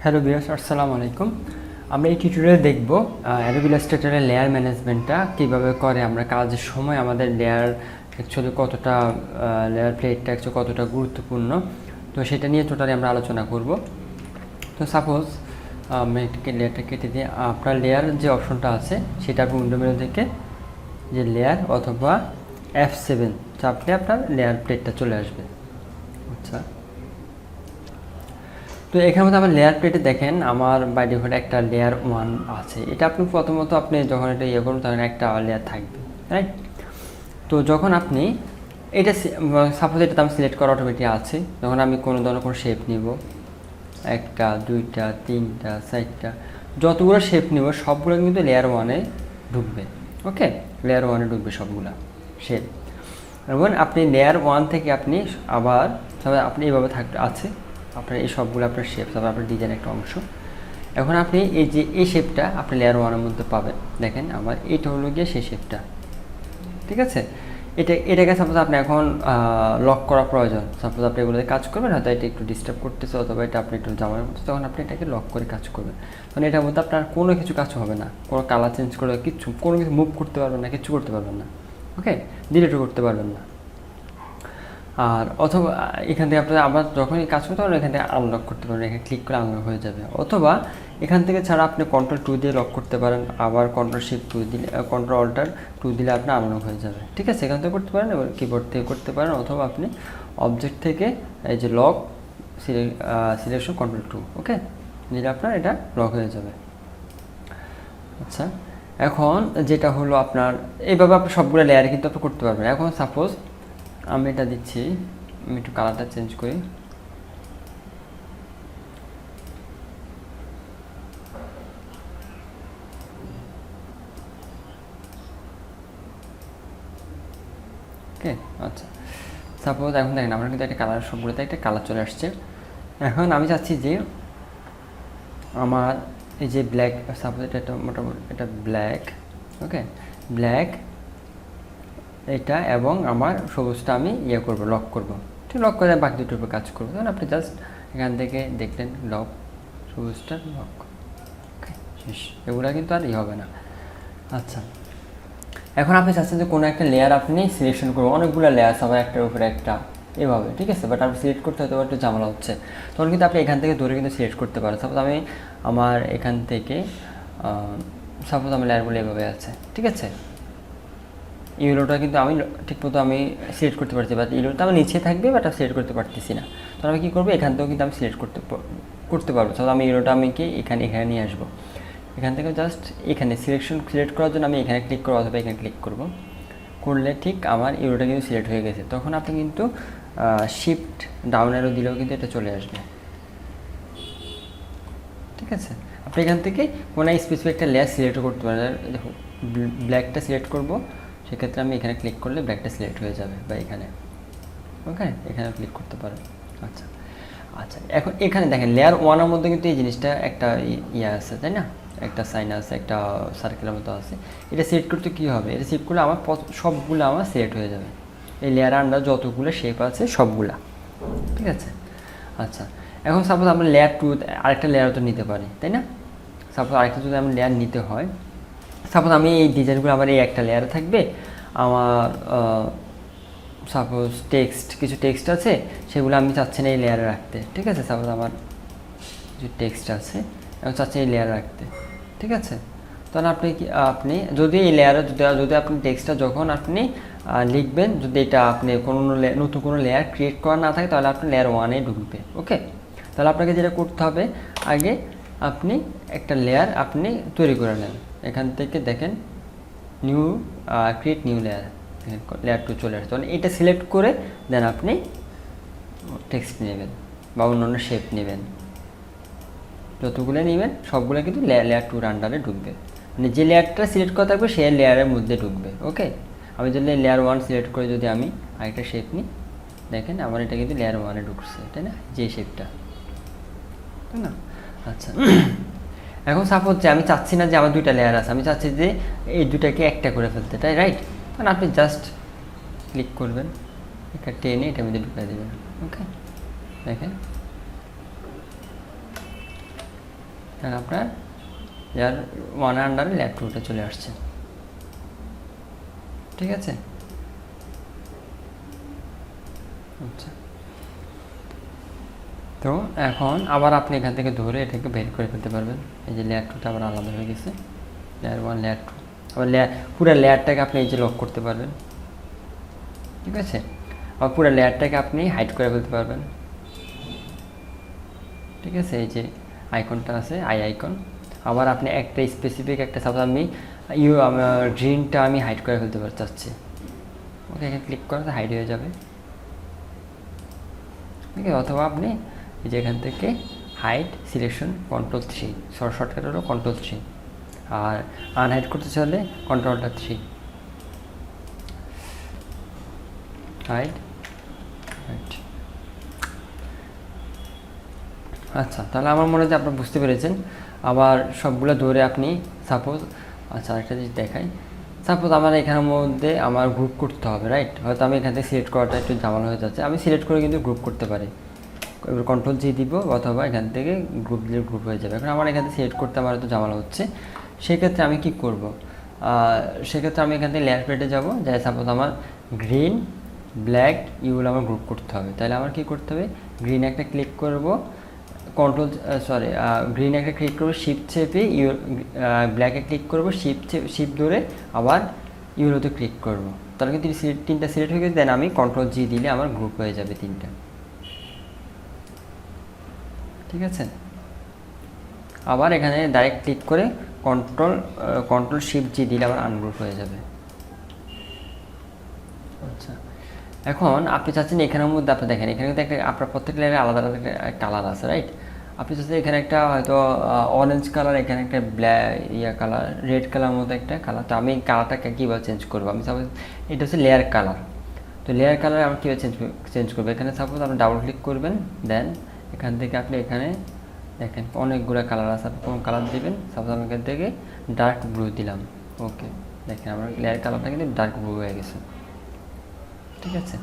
Hello viewers, আসসালামু আলাইকুম। আমরা এই টিউটোরিয়ালে দেখব Adobe Illustrator এর লেয়ার ম্যানেজমেন্টটা কিভাবে করে। আমরা কাজের সময় আমাদের লেয়ার অ্যাকচুয়ালি কতটা লেয়ার প্লেটটা অ্যাকচুয়ালি কতটা গুরুত্বপূর্ণ, তো সেটা নিয়ে টোটালি আমরা আলোচনা করব। তো সাপোজ আমি লেয়ারটা কেটে দিয়ে আপনার লেয়ার যে অপশনটা আছে সেটা আপনি উইন্ডো মেনু থেকে যে লেয়ার অথবা F7 চাপলে আপনার লেয়ার প্লেটটা চলে আসবে। আচ্ছা, তো এখানে মধ্যে আমার লেয়ার প্লেটে দেখেন আমার বাই ডিফল্ট একটা লেয়ার 1 আছে। এটা আপনি প্রথমত আপনি যখন এটা ইয়ে করুন তখন একটা লেয়ার থাকবে, রাইট? তো যখন আপনি এটা সাপোজ এটা আমি সিলেক্ট করা অটোমেটিক আছে, যখন আমি কোনো ধরনের কোনো শেপ নিব, একটা দুইটা তিনটা চারটা যতগুলো শেপ নিব সবগুলো কিন্তু লেয়ার 1-এ ঢুকবে। ওকে, লেয়ার 1-এ ঢুকবে সবগুলো শেপ। এবং আপনি লেয়ার 1 থেকে আপনি আবার আপনি এইভাবে আছে আপনার এই সবগুলো আপনার শেপ, তারপর আপনার ডিজাইন একটা অংশ। এখন আপনি এই যে এই শেপটা আপনি লেয়ার 1-এর মধ্যে পাবেন। দেখেন আমার এইটা হলো গিয়ে সেই শেপটা, ঠিক আছে? এটাকে সাপোজ আপনি এখন লক করা প্রয়োজন। সাপোজ আপনি এগুলোতে কাজ করবেন, হয়তো এটা একটু ডিস্টার্ব করতেছে অথবা এটা আপনি একটু জামার মতো, তখন আপনি এটাকে লক করে কাজ করবেন। তখন এটার মধ্যে আপনার কোনো কিছু কাজ হবে না, কোনো কালার চেঞ্জ করে কোনো কিছু মুভ করতে পারবেন না, কিছু করতে পারবেন না। ওকে, ডিলিটও করতে পারবেন না। আর অথবা এখান থেকে আপনারা আবার যখনই কাজ করতে পারবেন এখান থেকে আনলক করতে পারবেন, এখানে ক্লিক করে আনলক হয়ে যাবে। অথবা এখান থেকে ছাড়া আপনি Ctrl+2 দিয়ে লক করতে পারেন, আবার Ctrl+Shift+2 দিলে Ctrl+Alt+2 দিলে আপনার আনলক হয়ে যাবে, ঠিক আছে? এখান থেকে করতে পারেন, এবার কিবোর্ড থেকে করতে পারেন, অথবা আপনি অবজেক্ট থেকে এই যে লক সিলেকশন Ctrl+2 ওকে দিলে আপনার এটা লক হয়ে যাবে। আচ্ছা, এখন যেটা হলো আপনার এইভাবে আপনি সবগুলো লেয়ারে কিন্তু আপনি করতে পারবেন। এখন সাপোজ আমি এটা দিচ্ছি, আমি একটু কালারটা চেঞ্জ করি। ওকে, আচ্ছা, সাপোজ এখন দেখেন আমার কিন্তু একটা কালার, সবগুলোতে একটা কালার চলে আসছে। এখন আমি চাচ্ছি যে আমার এই যে ব্ল্যাক, সাপোজ এটা মোটামুটি এটা ব্ল্যাক, ওকে ব্ল্যাক এটা, এবং আমার সবুজটা আমি ইয়ে করবো, লক করবো। ঠিক, লক করে বাকি দুটোর উপর কাজ করবো। তখন আপনি জাস্ট এখান থেকে দেখলেন লক, সবুজটা লক, ওকে শেষ। এগুলো কিন্তু আর হবে না। আচ্ছা, এখন আপনি চাচ্ছেন যে কোনো একটা লেয়ার আপনি সিলেকশন করবেন, অনেকগুলো লেয়ার সবাই একটার উপরে একটা এভাবে, ঠিক আছে? বাট আপনি সিলেক্ট করতে হয়তো একটু ঝামেলা হচ্ছে, তখন কিন্তু আপনি এখান থেকে ধরে কিন্তু সিলেক্ট করতে পারেন। সাপোজ আমি আমার এখান থেকে সাপোজ আমার লেয়ারগুলো এভাবে আছে, ঠিক আছে? ইউলোটা কিন্তু আমি ঠিকমতো আমি সিলেক্ট করতে পারছি, বাট ইউলোটা আমার নিচে থাকবে, বাট আমি সিলেক্ট করতে পারতেছি না। তখন আমি কী করবো, এখান থেকেও কিন্তু আমি সিলেক্ট করতে পারবো। তাহলে আমি ইউলোটা আমি কি এখানে নিয়ে আসবো, এখান থেকে জাস্ট এখানে সিলেক্ট করার জন্য আমি এখানে ক্লিক করবো অথবা এখানে ক্লিক করলে ঠিক আমার ইউরোটা কিন্তু সিলেক্ট হয়ে গেছে। তখন আপনি কিন্তু শিফট ডাউন অ্যারো দিলেও কিন্তু এটা চলে আসবে, ঠিক আছে? আপনি এখান থেকে কোনো স্পেসিফিক একটা লেয়ার সিলেক্ট করতে পারেন। দেখো ব্ল্যাকটা সিলেক্ট করব, সেক্ষেত্রে আমি এখানে ক্লিক করলে ব্ল্যাকটা সিলেক্ট হয়ে যাবে, বা এখানে, ওকে এখানে ক্লিক করতে পারেন। আচ্ছা আচ্ছা, এখন এখানে দেখেন লেয়ার 1-এর মধ্যে কিন্তু এই জিনিসটা একটা ইয়ে আছে, তাই না? একটা সাইন আছে, একটা সার্কেলের মতো আছে। এটা সিলেক্ট করতে কী হবে, এটা সিলেক্ট করলে আমার সবগুলো আমার সিলেক্ট হয়ে যাবে, এই লেয়ার আন্ডার যতগুলো শেপ আছে সবগুলা, ঠিক আছে? আচ্ছা, এখন সাপোজ আমরা লেয়ার 2 আরেকটা লেয়ার তো নিতে পারি, তাই না? সাপোজ আরেকটা যদি আমার লেয়ার নিতে হয়, সাপোজ আমি এই ডিজাইনগুলো আমার এই একটা লেয়ারে থাকবে, আমার সাপোজ কিছু টেক্সট আছে, সেগুলো আমি চাচ্ছি না এই লেয়ারে রাখতে, ঠিক আছে? সাপোজ আমার যে টেক্সট আছে এবং চাচ্ছি এই লেয়ারে রাখতে, ঠিক আছে? তখন আপনি যদি এই লেয়ারে যদি আপনি টেক্সটটা যখন আপনি লিখবেন, যদি এটা আপনি নতুন কোনো লেয়ার ক্রিয়েট করা না থাকে, তাহলে আপনি লেয়ার 1-এ ঢুকবে। ওকে, তাহলে আপনাকে যেটা করতে হবে, আগে আপনি একটা লেয়ার আপনি তৈরি করে নেন। এখান থেকে দেখেন ক্রিয়েট নিউ লেয়ার, লেয়ার 2 চলে আসছে। তখন এটা সিলেক্ট করে দেন আপনি টেক্সট নেবেন বা অন্যান্য শেপ নেবেন, যতগুলো নেবেন সবগুলো কিন্তু লেয়ার 2-র আন্ডারে ঢুকবে, মানে যে লেয়ারটা সিলেক্ট করা থাকবে সেই লেয়ারের মধ্যে ঢুকবে। ওকে, আমি যদি লেয়ার 1 সিলেক্ট করে যদি আমি আরেকটা শেপ নিই, দেখেন আমার এটা কিন্তু লেয়ার 1-এ ঢুকছে, তাই না? যে শেপটা, তাই না? আচ্ছা, এখন সাপোজ যে আমি চাচ্ছি না যে আমার 2টা লেয়ার আছে, আমি চাচ্ছি যে এই দুটাকে একটা করে ফেলতে, তাই রাইট? তখন আপনি জাস্ট ক্লিক করবেন, এটা টেনে এটার মধ্যে ঢুকিয়ে দেবেন। ওকে, দেখেন আপনার লেয়ার 1 আন্ডারে লেয়ার 2টা চলে আসছে। ঠিক আছে, আচ্ছা। তো এখন আবার আপনি এখান থেকে ধরে এটাকে বের করে ফেলতে পারবেন। এই যে লেয়ার 2টা আবার আলাদা হয়ে গেছে, লেয়ার 1 লেয়ার 2, আবার পুরো লেয়ারটাকে আপনি এই যে লক করতে পারবেন। ঠিক আছে, আবার পুরো লেয়ারটাকে আপনি হাইড করে ফেলতে পারবেন। ঠিক আছে, এই যে আইকনটা আছে আইকন, আবার আপনি একটা স্পেসিফিক একটা সাপোজ আমি আমার গ্রিনটা আমি হাইড করে ফেলতে চাচ্ছি, ওকে, এখানে ক্লিক করতে হাইড হয়ে যাবে। ঠিক আছে, অথবা আপনি এই যে এখান থেকে হাইড সিলেকশন Ctrl+3, শর্টকাট হলো Ctrl+3, আর আনহাইড করতে চাইলে Ctrl+3, হাইড। আচ্ছা, তাহলে আমার মনে হয় যে আপনারা বুঝতে পেরেছেন। আবার সবগুলো ধরে আপনি সাপোজ, আচ্ছা একটা জিনিস দেখাই, সাপোজ আমার এখানের মধ্যে আমার গ্রুপ করতে হবে, রাইট? হয়তো আমি এখান থেকে সিলেক্ট করাটা একটু ঝামেলা হয়ে যাচ্ছে, আমি সিলেক্ট করে কিন্তু গ্রুপ করতে পারি। এবার Ctrl+G দিব, অথবা এখান থেকে গ্রুপ দিলে গ্রুপ হয়ে যাবে। এখন আমার এখান থেকে সিলেক্ট করতে আমার একটু ঝামেলা হচ্ছে, সেক্ষেত্রে আমি কি করব? সেক্ষেত্রে আমি এখান থেকে লেয়ার প্লেটে যাবো, যাই সাপোজ আমার গ্রিন, ব্ল্যাক, ইউগুলো আমার গ্রুপ করতে হবে। তাহলে আমার কি করতে হবে? গ্রিন একটা ক্লিক করব, গ্রিন একটা ক্লিক করবো, শিফট চেপে ব্ল্যাকে ক্লিক করবো, শিফট ধরে আবার ইউরোতে ক্লিক করবো, তাহলে কিন্তু তিনটা সিলেক্ট হয়ে গেছে। দেন আমি Ctrl+G দিলে আমার গ্রুপ হয়ে যাবে তিনটা। ঠিক আছে, আবার এখানে ডাইরেক্ট ক্লিক করে Ctrl+Shift+G দিলে আবার আনগ্রুপ হয়ে যাবে। আচ্ছা, এখন আপনি চাচ্ছেন এখানের মধ্যে আপনি দেখেন, এখানে কিন্তু একটা আপনার প্রত্যেক লেয়ারে আলাদা আলাদা কালার আছে, রাইট? আপনি চাচ্ছেন এখানে একটা হয়তো অরেঞ্জ কালার, এখানে একটা কালার, রেড কালার মতো একটা কালার। তো আমি কালারটাকে কীভাবে চেঞ্জ করবো? আমি সাপোজ এটা হচ্ছে লেয়ার কালার, তো লেয়ার কালার আমি কীভাবে চেঞ্জ করবো? এখানে সাপোজ আপনি ডাবল ক্লিক করবেন, দেন এখান থেকে আপনি এখানে দেখেন অনেকগুলো কালার আছে, আপনি কোন কালার দেবেন? সাপোজ আমি এখান থেকে ডার্ক ব্লু দিলাম, ওকে, দেখেন আমার লেয়ার কালারটা কিন্তু ডার্ক ব্লু হয়ে গেছে। ঠিক আছে,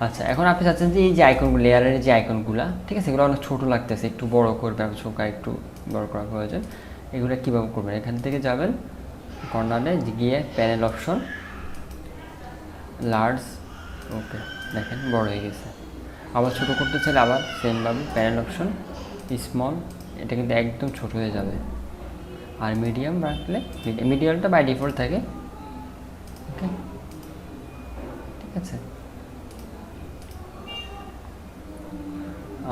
আচ্ছা, এখন আপনি চাচ্ছেন যে এই যে আইকনগুলো, লেয়ারের যে আইকনগুলো, ঠিক আছে, এগুলো অনেক ছোটো লাগতেছে, একটু বড় করবে, ছোকা একটু বড় করা প্রয়োজন। এগুলো কীভাবে করবেন? এখান থেকে যাবেন কর্নারে গিয়ে প্যানেল অপশন, লার্জ, ওকে, দেখেন বড় হয়ে গেছে। আবার ছোটো করতে চাইলে আবার সেমভাবে প্যানেল অপশন, স্মল, এটা কিন্তু একদম ছোট হয়ে যাবে। আর মিডিয়াম রাখলে, মিডিয়ামটা বাই ডিফল্ট থাকে, ওকে, ঠিক আছে।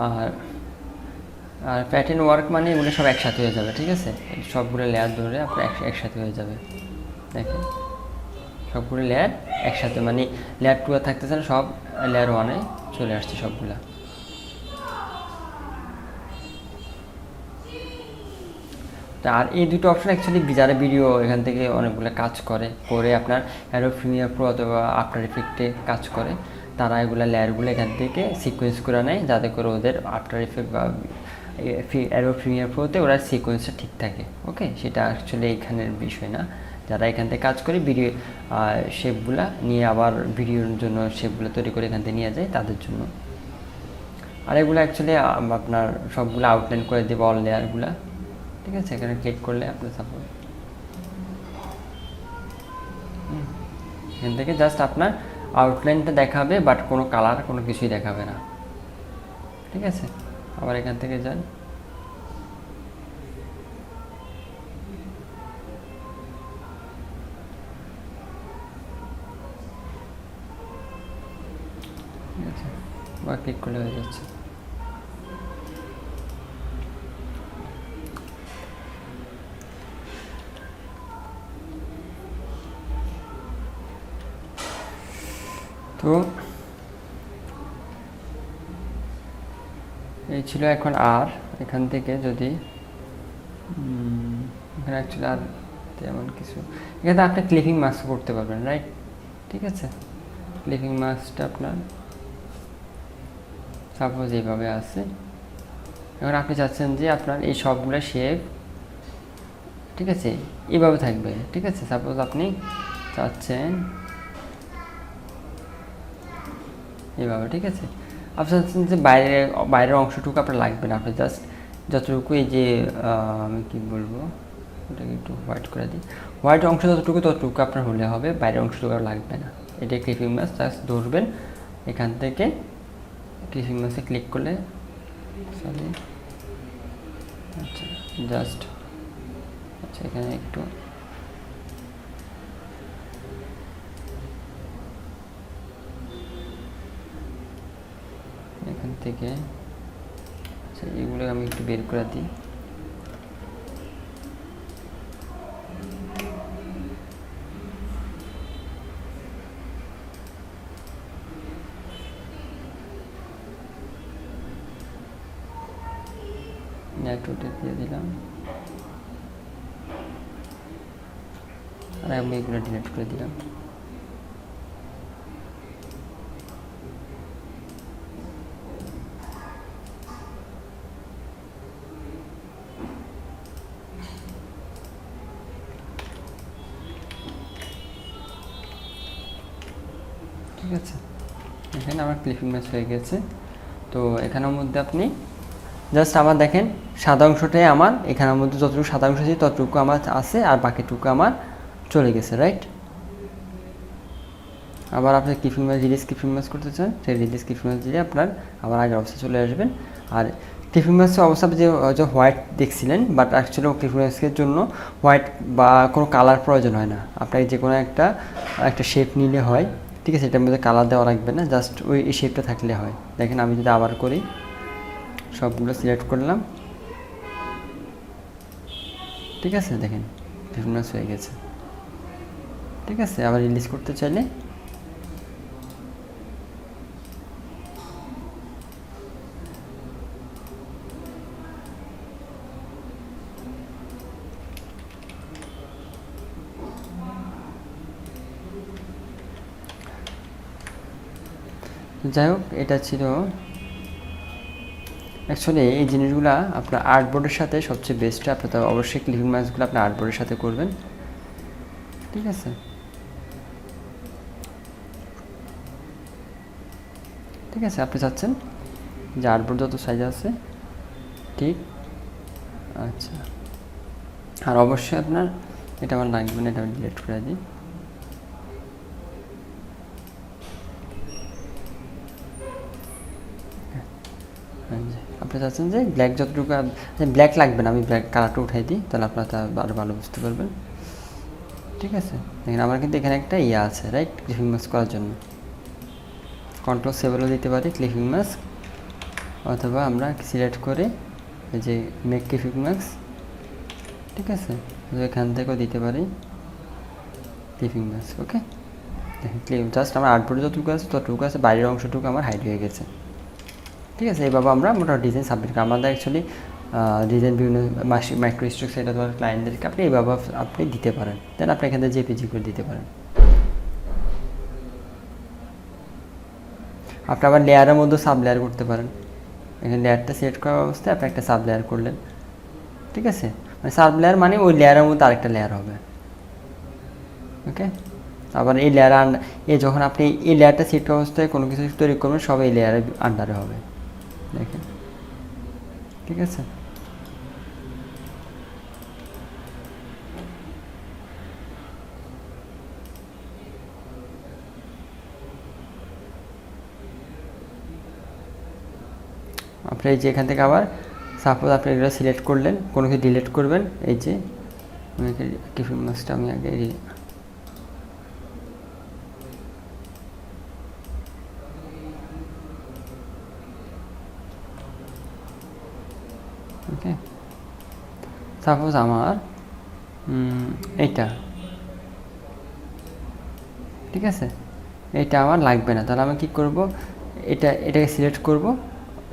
আর প্যাটার্ন ওয়ার্ক মানে এগুলো সব একসাথে হয়ে যাবে। ঠিক আছে, সবগুলো লেয়ার ধরে আপনার একসাথে হয়ে যাবে। দেখেন সবগুলো লেয়ার একসাথে, মানে লেয়ার 2 থাকতেছে না, সব লেয়ার 1-এ চলে আসছে সবগুলা। আর এই দুটো অপশন অ্যাকচুয়ালি যারা ভিডিও এখান থেকে অনেকগুলো কাজ করে আপনার অ্যাডোব প্রিমিয়ার প্রো অথবা আফটার ইফেক্টে কাজ করে, তারা এগুলো লেয়ারগুলো এখান থেকে সিকোয়েন্স করে নেয়, যাতে করে ওদের আফটার ইফেক্ট বা অ্যাডোব প্রিমিয়ার প্রোতে ওরা সিকোয়েন্সটা ঠিক থাকে। ওকে, সেটা অ্যাকচুয়ালি এখানের বিষয় না। যারা এখান থেকে কাজ করে ভিডিও শেপগুলো নিয়ে আবার ভিডিওর জন্য শেপগুলো তৈরি করে এখান থেকে নিয়ে যায় তাদের জন্য। আর এগুলো অ্যাকচুয়ালি আপনার সবগুলো আউটলাইন করে দেবে অল লেয়ারগুলো। ঠিক আছে, এখানে ক্লিক করলে আপনার সাপোজ এখান থেকে জাস্ট আপনার আউটলাইনটা দেখাবে, বাট কোনো কালার কোনো কিছুই দেখাবে না। ঠিক আছে, আবার এখান থেকে যান, ঠিক আছে, আবার ক্লিক করলে হয়ে যাচ্ছে। তো এই ছিল। এখন আর এখান থেকে যদি এখানে অ্যাকচুয়ালি আর তেমন কিছু, এখানে আপনি ক্লিপিং মাস্ক করতে পারবেন, রাইট? ঠিক আছে, ক্লিপিং মাস্কটা আপনার সাপোজ এইভাবে আছে। এখন আপনি চাচ্ছেন যে আপনার এই সবগুলো শেপ, ঠিক আছে, এইভাবে থাকবে। ঠিক আছে, সাপোজ আপনি চাচ্ছেন এইভাবে। ঠিক আছে, আপনি চাচ্ছেন যে বাইরের অংশটুকু আপনার লাগবে না, আপনি জাস্ট যতটুকু এই যে আমি কি বলবো, এটাকে একটু হোয়াইট করে দিই। হোয়াইট অংশ ততটুকু আপনার হলে হবে, বাইরের অংশটুকু আর লাগবে না। এটা ক্লিপিং মাছ জাস্ট ধরবেন, এখান থেকে ক্লিপিং মাছে ক্লিক করলে সরি আচ্ছা জাস্ট আচ্ছা এখানে একটু এখান থেকে আচ্ছা এগুলো আমি একটু বের করে দিই। নেটওয়ার্কে দিয়ে দিলাম, আর আমি এগুলো ডিলিট করে দিলাম। ঠিক আছে, এখানে আমার ক্লিপিং ম্যাচ হয়ে গেছে। তো এখানের মধ্যে আপনি জাস্ট আমার দেখেন সাদা অংশটাই আমার, এখানের মধ্যে যতটুকু সাদা অংশ আছে ততটুকু আমার আছে, আর বাকিটুকু আমার চলে গেছে, রাইট। আবার আপনি clipping match release clipping match করতে চান, সেই রিলিজ ক্লিপিং ম্যাচ দিলে আপনার আবার আগের অবস্থায় চলে আসবেন। আর ক্লিপিং ম্যাচের অবস্থা যে হোয়াইট দেখছিলেন, বাট অ্যাকচুয়ালি ক্লিপিং ম্যাচের জন্য হোয়াইট বা কোনো কালার প্রয়োজন হয় না, আপনাকে যে কোনো একটা শেপ নিলে হয়। ঠিক আছে, এটার মধ্যে কালার দেওয়া লাগবে না, জাস্ট ওই শেপটা থাকলে হয়। দেখেন আমি যদি আবার করি, সবগুলো সিলেক্ট করলাম, ঠিক আছে, দেখেন ক্লিপিং ম্যাচ হয়ে গেছে। ঠিক আছে, আবার রিলিজ করতে চাইলে যাই হোক, এটা ছিল অ্যাকচুয়ালি এই জিনিসগুলো আপনার আর্টবোর্ডের সাথে সবচেয়ে বেস্ট। আপনি তো অবশ্যই ক্লিপিং ম্যাচগুলো আপনার আর্টবোর্ডের সাথে করবেন। ঠিক আছে, ঠিক আছে, আপনি চাচ্ছেন যে আর্টবোর্ড যত সাইজ আছে ঠিক আচ্ছা। আর অবশ্যই আপনার এটা আমার লাগবে না, এটা আমি ডিলিট করে দিই। আপনি চাচ্ছেন যে ব্ল্যাক যতটুকু, ব্ল্যাক লাগবে না, আমি ব্ল্যাক কালারটা উঠাই দিই, তাহলে আপনারা তা আরও ভালো বুঝতে পারবেন। ঠিক আছে, দেখেন আমার কিন্তু এখানে একটা ইয়ে আছে, রাইট, ক্লিপিং মাস্ক করার জন্য কন্ট্রোল সেভেলও দিতে পারি ক্লিপিং মাস্ক, অথবা আমরা সিলেক্ট করে এই যে মেক ক্লিপিং মাস্ক, ঠিক আছে, এখান থেকেও দিতে পারি ক্লিপিং মাস্ক। ওকে, দেখেন জাস্ট আমার আর্টবোর্ডে যতটুকু আছে ততটুকু আছে, বাইরের অংশটুকু আমার হাইড হয়ে গেছে। ঠিক আছে, এইভাবে আমরা মোটামুটি ডিজাইন সাবমিট করি। আমাদের অ্যাকচুয়ালি ডিজাইন বিভিন্ন মাইক্রো স্ট্রোক সেটা তোমার ক্লায়েন্টদেরকে আপনি এইভাবে আপনি দিতে পারেন, দেন আপনি এখান থেকে জেপিজি করে দিতে পারেন। আপনি আবার লেয়ারের মধ্যে সাব লেয়ার করতে পারেন। এখানে লেয়ারটা সিলেক্ট করা অবস্থায় আপনি একটা সাব লেয়ার করলেন। ঠিক আছে, মানে সাব লেয়ার মানে ওই লেয়ারের মধ্যে আরেকটা লেয়ার হবে। ওকে, আবার এই লেয়ার যখন আপনি এই লেয়ারটা সিলেক্ট করা অবস্থায় কোনো কিছু তৈরি করবেন, সব এই লেয়ারের আন্ডারে হবে। দেখেন, ঠিক আছে, আপনি এই যে এখান থেকে আবার সাপোজ আপনি এগুলো সিলেক্ট করলেন, কোনো কিছু ডিলিট করবেন, এই যে ক্লিপিং মাস্কটা আমি আগে ওকে, সাপোজ আমার এইটা, ঠিক আছে, এটা আমার লাগবে না, তাহলে আমি কী করব, এটাকে সিলেক্ট করব,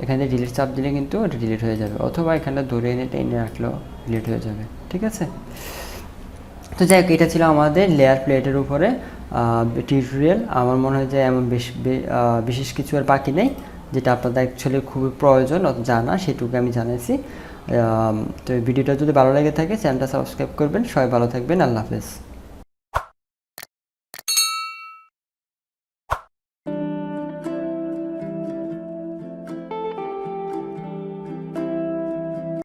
এখানে ডিলিট চাপ দিলে কিন্তু এটা ডিলিট হয়ে যাবে, অথবা এখানে ধরে এনে টেনে রাখলেও ডিলিট হয়ে যাবে। ঠিক আছে, তো যাই হোক, এটা ছিল আমাদের লেয়ার প্লেটের উপরে টিউটোরিয়াল। আমার মনে হয় যে এমন বিশেষ কিছু আর বাকি নেই, যেটা আপনাদের অ্যাকচুয়ালি খুবই প্রয়োজন জানা, সেটুকু আমি জানাইছি। তো ভিডিওটা যদি ভালো লেগে থাকে চ্যানেলটা সাবস্ক্রাইব করবেন। সবাই ভালো থাকবেন, আল্লাহ হাফেজ।